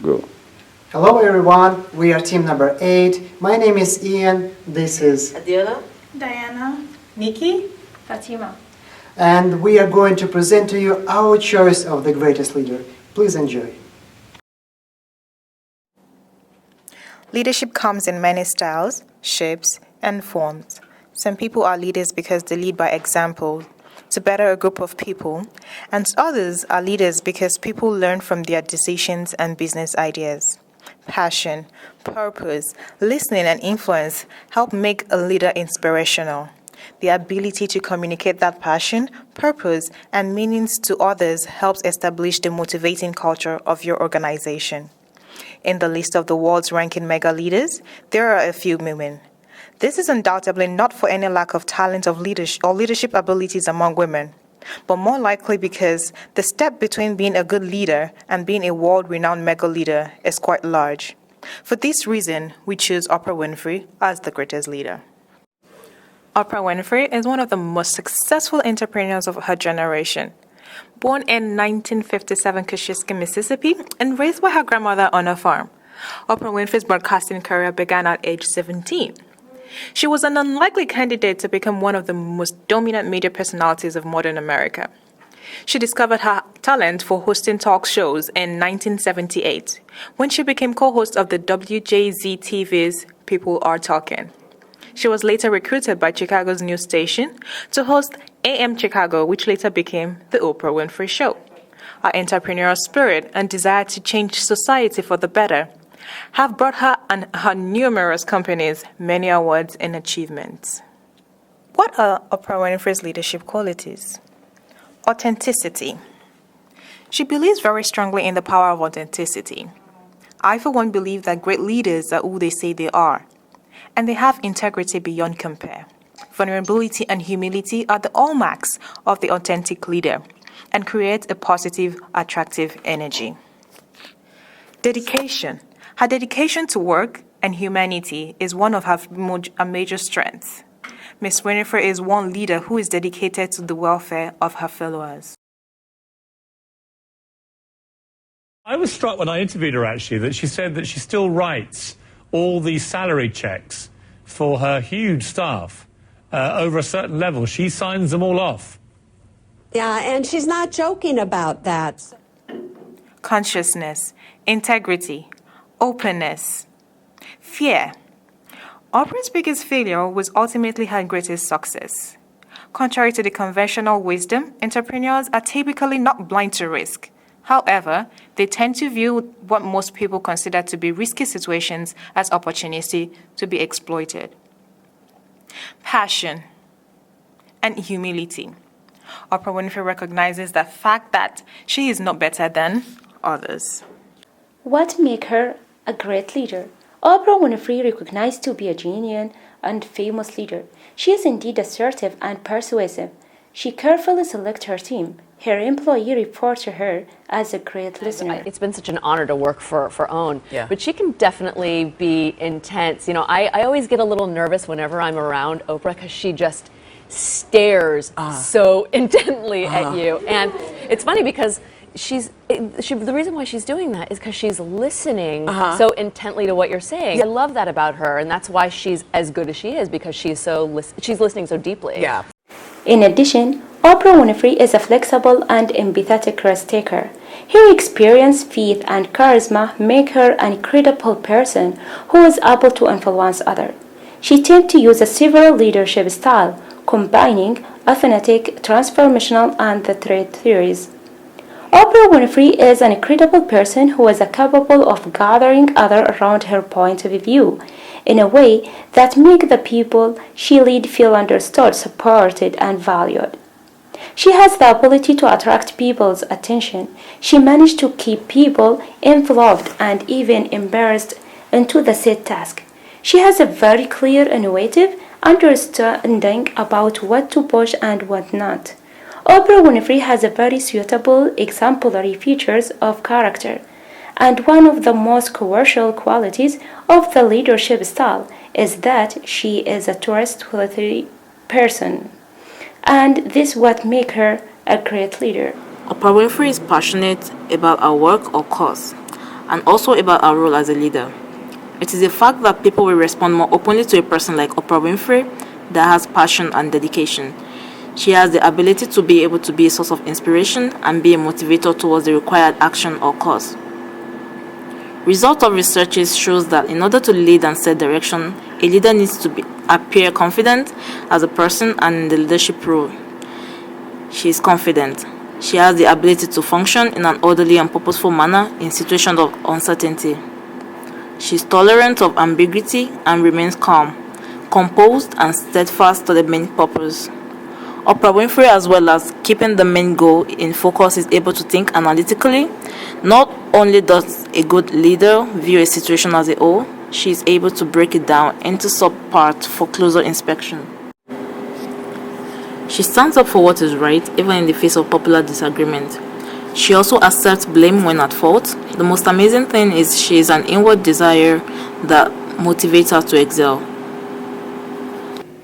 go. Hello everyone, we are team number 8. My name is Ian, this is Adela, Diana, Nikki, Fatima. And we are going to present to you our choice of the greatest leader. Please enjoy. Leadership comes in many styles, shapes, and forms. Some people are leaders because they lead by example to better a group of people, and others are leaders because people learn from their decisions and business ideas. Passion, purpose, listening, and influence help make a leader inspirational. The ability to communicate that passion, purpose, and meanings to others helps establish the motivating culture of your organization. In the list of the world's ranking mega leaders, there are a few women. This is undoubtedly not for any lack of talent of leadership or leadership abilities among women, but more likely because the step between being a good leader and being a world-renowned mega leader is quite large. For this reason, we choose Oprah Winfrey as the greatest leader. Oprah Winfrey is one of the most successful entrepreneurs of her generation. Born in 1957 Kosciuszko, Mississippi, and raised by her grandmother on a farm, Oprah Winfrey's broadcasting career began at age 17. She was an unlikely candidate to become one of the most dominant media personalities of modern America. She discovered her talent for hosting talk shows in 1978, when she became co-host of the WJZ-TV's People Are Talking. She was later recruited by Chicago's news station to host AM Chicago, which later became The Oprah Winfrey Show. Her entrepreneurial spirit and desire to change society for the better have brought her and her numerous companies many awards and achievements. What are Oprah Winfrey's leadership qualities? Authenticity. She believes very strongly in the power of authenticity. I, for one, believe that great leaders are who they say they are, and they have integrity beyond compare. Vulnerability and humility are the hallmarks of the authentic leader and create a positive, attractive energy. Dedication. Her dedication to work and humanity is one of her major strengths. Ms. Winfrey is one leader who is dedicated to the welfare of her followers. I was struck when I interviewed her, actually, that she said that she still writes all the salary checks for her huge staff over a certain level. She signs them all off. Yeah, and she's not joking about that. Consciousness, integrity, openness, fear. Oprah's biggest failure was ultimately her greatest success. Contrary to the conventional wisdom, entrepreneurs are typically not blind to risk. However, they tend to view what most people consider to be risky situations as opportunity to be exploited. Passion and humility. Oprah Winfrey recognizes the fact that she is not better than others. What makes her a great leader? Oprah Winfrey recognized to be a genuine and famous leader. She is indeed assertive and persuasive. She carefully selects her team. Her employee report to her as a great listener. It's been such an honor to work for OWN, but she can definitely be intense. You know, I always get a little nervous whenever I'm around Oprah because she just stares so intently at you. And it's funny because the reason why she's doing that is because she's listening so intently to what you're saying. I love that about her, and that's why she's as good as she is, because she's listening so deeply. Yeah. In addition, Oprah Winfrey is a flexible and empathetic risk taker. Her experience, faith, and charisma make her an incredible person who is able to influence others. She tends to use a several leadership style, combining authentic, transformational, and the threat theories. Oprah Winfrey is an incredible person who is capable of gathering others around her point of view in a way that makes the people she leads feel understood, supported, and valued. She has the ability to attract people's attention. She managed to keep people involved and even embarrassed into the set task. She has a very clear, innovative understanding about what to push and what not. Oprah Winfrey has a very suitable, exemplary features of character, and one of the most crucial qualities of the leadership style is that she is a trustworthy person, and this is what makes her a great leader. Oprah Winfrey is passionate about her work or cause. and also about our role as a leader. It is a fact that people will respond more openly to a person like Oprah Winfrey that has passion and dedication. She has the ability to be able to be a source of inspiration and be a motivator towards the required action or cause. Result of researches shows that in order to lead and set direction, a leader needs to appear confident as a person and in the leadership role. She is confident. She has the ability to function in an orderly and purposeful manner in situations of uncertainty. She is tolerant of ambiguity and remains calm, composed and steadfast to the main purpose. Oprah Winfrey, as well as keeping the main goal in focus, is able to think analytically. Not only does a good leader view a situation as a whole, she is able to break it down into sub-parts for closer inspection. She stands up for what is right, even in the face of popular disagreement. She also accepts blame when at fault. The most amazing thing is she is an inward desire that motivates her to excel.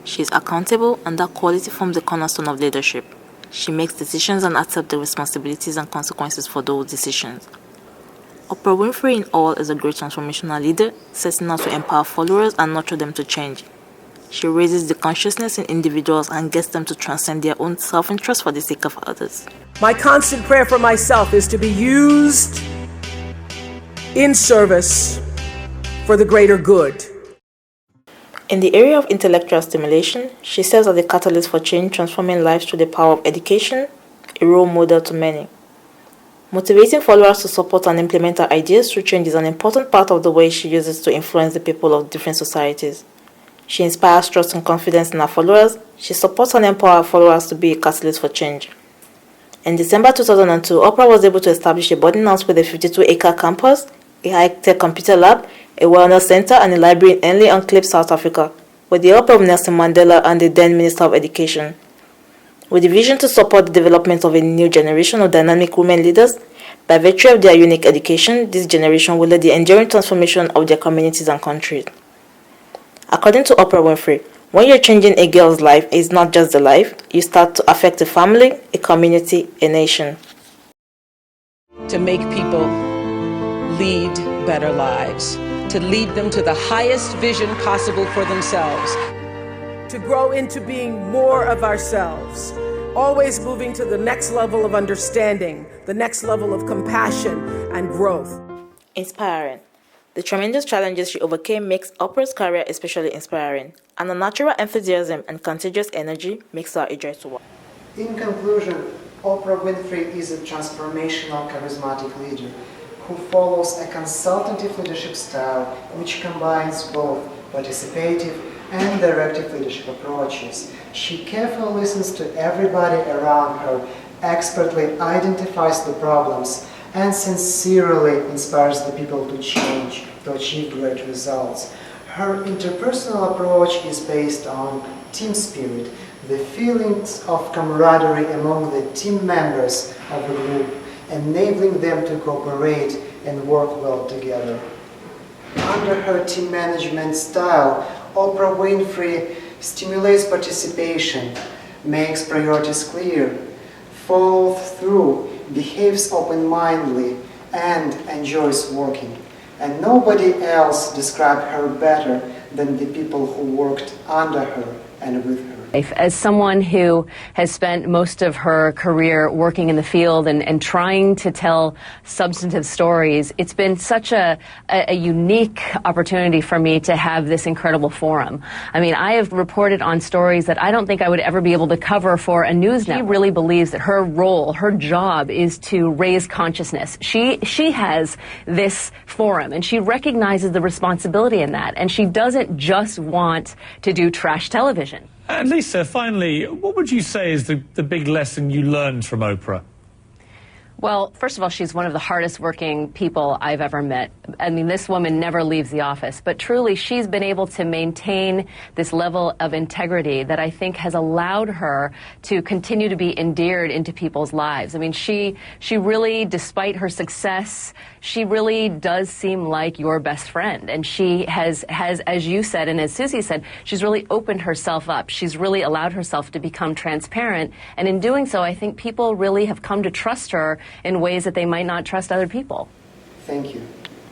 She is accountable, and that quality forms the cornerstone of leadership. She makes decisions and accepts the responsibilities and consequences for those decisions. Oprah Winfrey in all is a great transformational leader, setting out to empower followers and nurture them to change. She raises the consciousness in individuals and gets them to transcend their own self-interest for the sake of others. My constant prayer for myself is to be used in service for the greater good. In the area of intellectual stimulation, she serves as a catalyst for change, transforming lives through the power of education, a role model to many. Motivating followers to support and implement her ideas through change is an important part of the way she uses to influence the people of different societies. She inspires trust and confidence in her followers. She supports and empowers her followers to be a catalyst for change. In December 2002, Oprah was able to establish a boarding house with a 52-acre campus, a high-tech computer lab, a wellness center, and a library in Henley Enclave, South Africa, with the help of Nelson Mandela and the then Minister of Education. With the vision to support the development of a new generation of dynamic women leaders, by virtue of their unique education, this generation will lead the enduring transformation of their communities and countries. According to Oprah Winfrey, when you're changing a girl's life, it's not just the life, you start to affect a family, a community, a nation. To make people lead better lives, to lead them to the highest vision possible for themselves. To grow into being more of ourselves, always moving to the next level of understanding, the next level of compassion and growth. Inspiring. The tremendous challenges she overcame makes Oprah's career especially inspiring, and her natural enthusiasm and contagious energy makes her a joy to watch. In conclusion, Oprah Winfrey is a transformational, charismatic leader who follows a consultative leadership style which combines both participative and directive leadership approaches. She carefully listens to everybody around her, expertly identifies the problems, and sincerely inspires the people to change, to achieve great results. Her interpersonal approach is based on team spirit, the feelings of camaraderie among the team members of the group, enabling them to cooperate and work well together. Under her team management style, Oprah Winfrey stimulates participation, makes priorities clear, follows through, behaves open-mindedly, and enjoys working. And nobody else described her better than the people who worked under her and with her. As someone who has spent most of her career working in the field and trying to tell substantive stories, it's been such a unique opportunity for me to have this incredible forum. I mean, I have reported on stories that I don't think I would ever be able to cover for a news network. She really believes that her role, her job is to raise consciousness. She has this forum and she recognizes the responsibility in that, and she doesn't just want to do trash television. And Lisa, finally, what would you say is the big lesson you learned from Oprah? Well, first of all, she's one of the hardest working people I've ever met. I mean, this woman never leaves the office, but truly she's been able to maintain this level of integrity that I think has allowed her to continue to be endeared into people's lives. I mean, she really, despite her success, she really does seem like your best friend. And she has, as you said, and as Susie said, she's really opened herself up. She's really allowed herself to become transparent. And in doing so, I think people really have come to trust her in ways that they might not trust other people. Thank you.